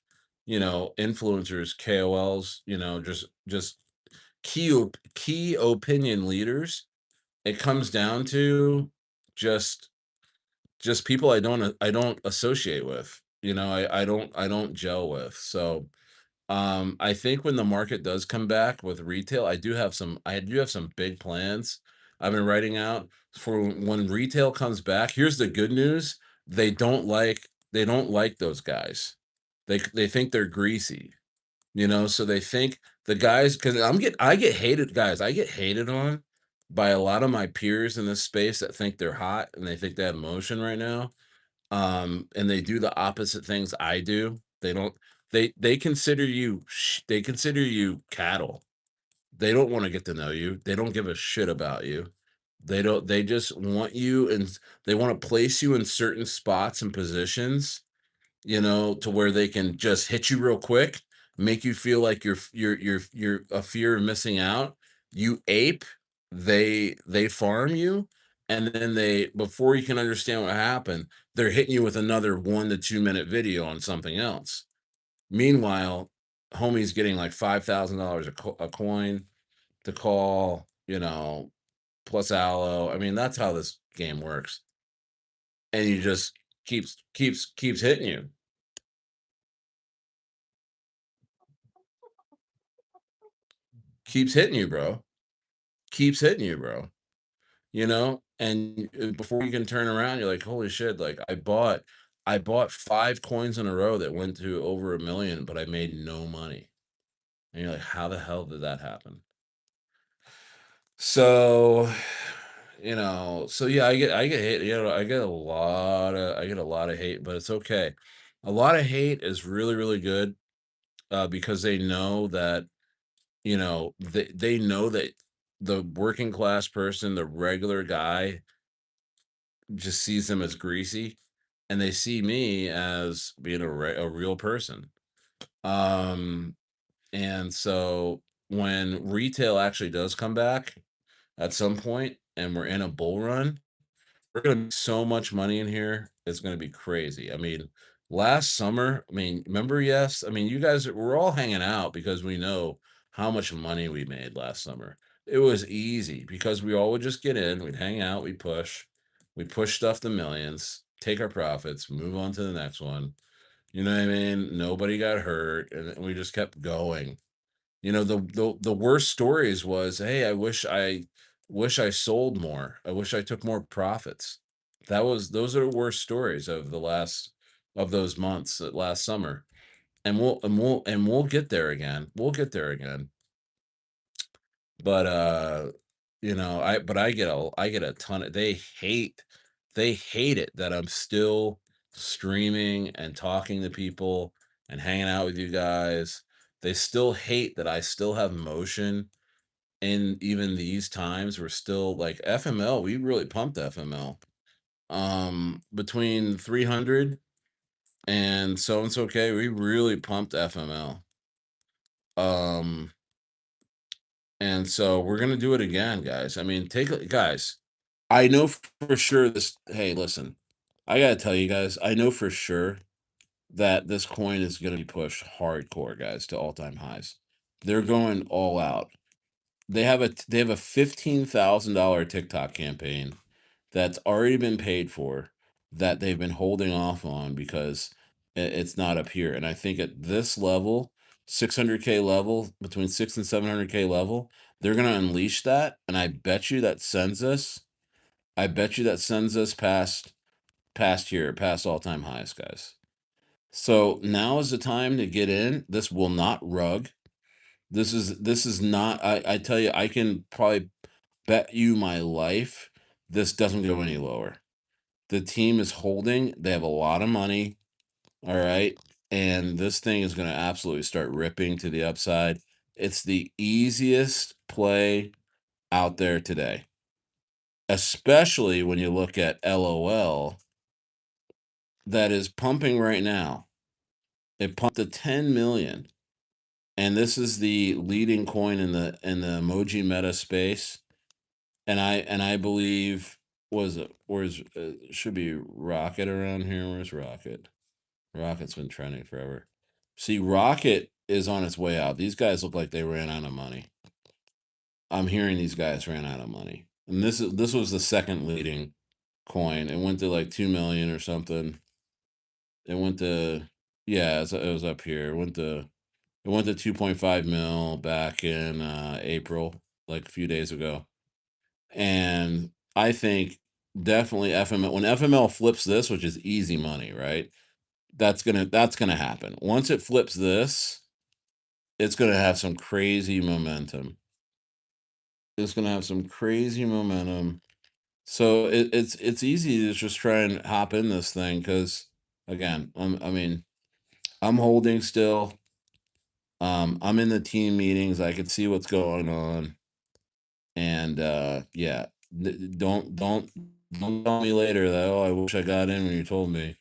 [SPEAKER 1] influencers, KOLs, just key opinion leaders. It comes down to just people I don't associate with. I don't gel with. So I think when the market does come back with retail, I do have some big plans I've been writing out for when retail comes back. Here's the good news. They don't like those guys. They think they're greasy, so they think the guys, because I get hated, guys. I get hated on by a lot of my peers in this space that think they're hot and they think they have motion right now. And they do the opposite things I do. They consider you cattle. They don't want to get to know you. They don't give a shit about you. They just want you, and they want to place you in certain spots and positions, to where they can just hit you real quick, make you feel like you're a fear of missing out. You ape, they farm you, and then they before you can understand what happened, they're hitting you with another 1 to 2 minute video on something else. Meanwhile, homie's getting like $5,000 a coin to call, plus allo. I mean, that's how this game works. And you just keeps hitting you. Keeps hitting you, bro. Keeps hitting you, bro. And before you can turn around, you're like, holy shit, like I bought 5 coins in a row that went to over 1 million, but I made no money. And you're like, how the hell did that happen? So, so yeah, I get hate, I get a lot of hate, but it's okay. A lot of hate is really, really good, because they know that the working class person, the regular guy, just sees them as greasy, and they see me as being a real person. Um, and so when retail actually does come back at some point, and we're in a bull run, we're gonna make so much money in here. It's gonna be crazy. I mean, last summer, I mean, remember, yes, I mean, you guys we're all hanging out because we know how much money we made last summer. It was easy because we all would just get in, we'd hang out, we push stuff to millions, take our profits, move on to the next one. You know what I mean? Nobody got hurt, and we just kept going. The worst stories was, hey, I wish I sold more. I wish I took more profits. Those are the worst stories of those months last summer. And we'll get there again. We'll get there again. But I get a ton of they hate it that I'm still streaming and talking to people and hanging out with you guys. They still hate that I still have motion in even these times. We're still like FML, we really pumped FML. Between 300 and so okay, we really pumped FML. Um, and so we're gonna do it again, guys. I mean, guys. I know for sure this. Hey, listen, I gotta tell you guys, I know for sure that this coin is gonna be pushed hardcore, guys, to all-time highs. They're going all out. They have a $15,000 TikTok campaign that's already been paid for, that they've been holding off on because it's not up here. And I think at this level, 600K level, between 6 and 700K level, they're gonna unleash that, and I bet you that sends us past here, past all-time highs, guys. So now is the time to get in. This will not rug. This is not. I tell you, I can probably bet you my life this doesn't go any lower. The team is holding. They have a lot of money. All right. And this thing is going to absolutely start ripping to the upside. It's the easiest play out there today, especially when you look at LOL that is pumping right now. It pumped to 10 million. And this is the leading coin in the emoji meta space. And I believe Was it? Where's should be Rocket around here? Where's Rocket? Rocket's been trending forever. See, Rocket is on its way out. These guys look like they ran out of money. I'm hearing these guys ran out of money. And this was the second leading coin. It went to like 2 million or something. It went to yeah, it was up here. It went to 2.5 mil back in April, like a few days ago. And I think definitely FML when FML flips this, which is easy money, right? That's gonna happen. Once it flips this, it's gonna have some crazy momentum. It's gonna have some crazy momentum. So it's easy to just try and hop in this thing because again, I mean, I'm holding still. I'm in the team meetings. I can see what's going on, and yeah, don't tell me later that oh I wish I got in when you told me.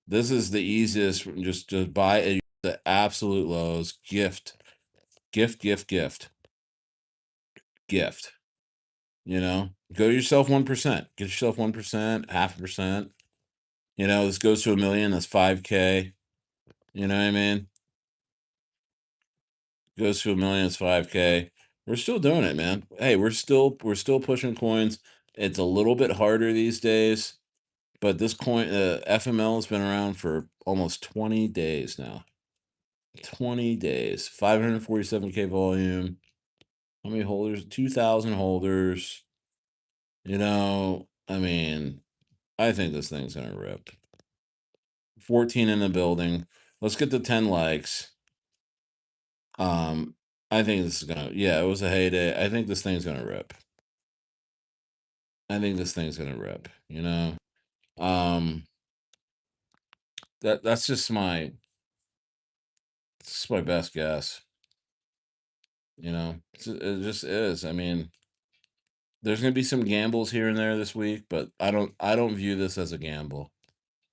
[SPEAKER 1] This is the easiest. Just buy the absolute lows. Gift, gift, gift, gift. Go yourself 1%. Get yourself 1%, half a percent. This goes to a million. That's 5K. You know what I mean? Goes to a million. It's 5K. We're still doing it, man. Hey, we're still pushing coins. It's a little bit harder these days, but this coin FML has been around for almost 20 days now. 20 days. 547K volume. How many holders? 2,000 holders. I mean, I think this thing's gonna rip. 14 in the building. Let's get to 10 likes. Um, I think this is gonna yeah, it was a heyday. I think this thing's gonna rip. I think this thing's gonna rip, you know? Um, that's just my best guess, it just is. I mean, there's gonna be some gambles here and there this week, but I don't view this as a gamble.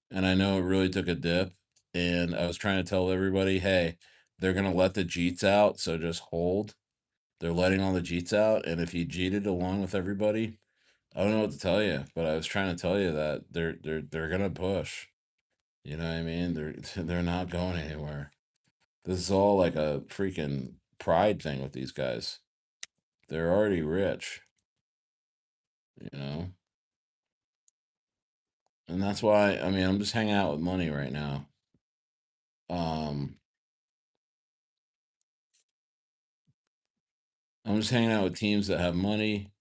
[SPEAKER 1] And I know it really took a dip. And I was trying to tell everybody, hey, they're gonna let the Jeets out, so just hold. They're letting all the Jeets out, and if you Jeeted along with everybody, I don't know what to tell you, but I was trying to tell you that they're gonna push. You know what I mean? They're not going anywhere. This is all like a freaking pride thing with these guys. They're already rich, you know, and that's why I mean I'm just hanging out with money right now. Um, I'm just hanging out with teams that have money.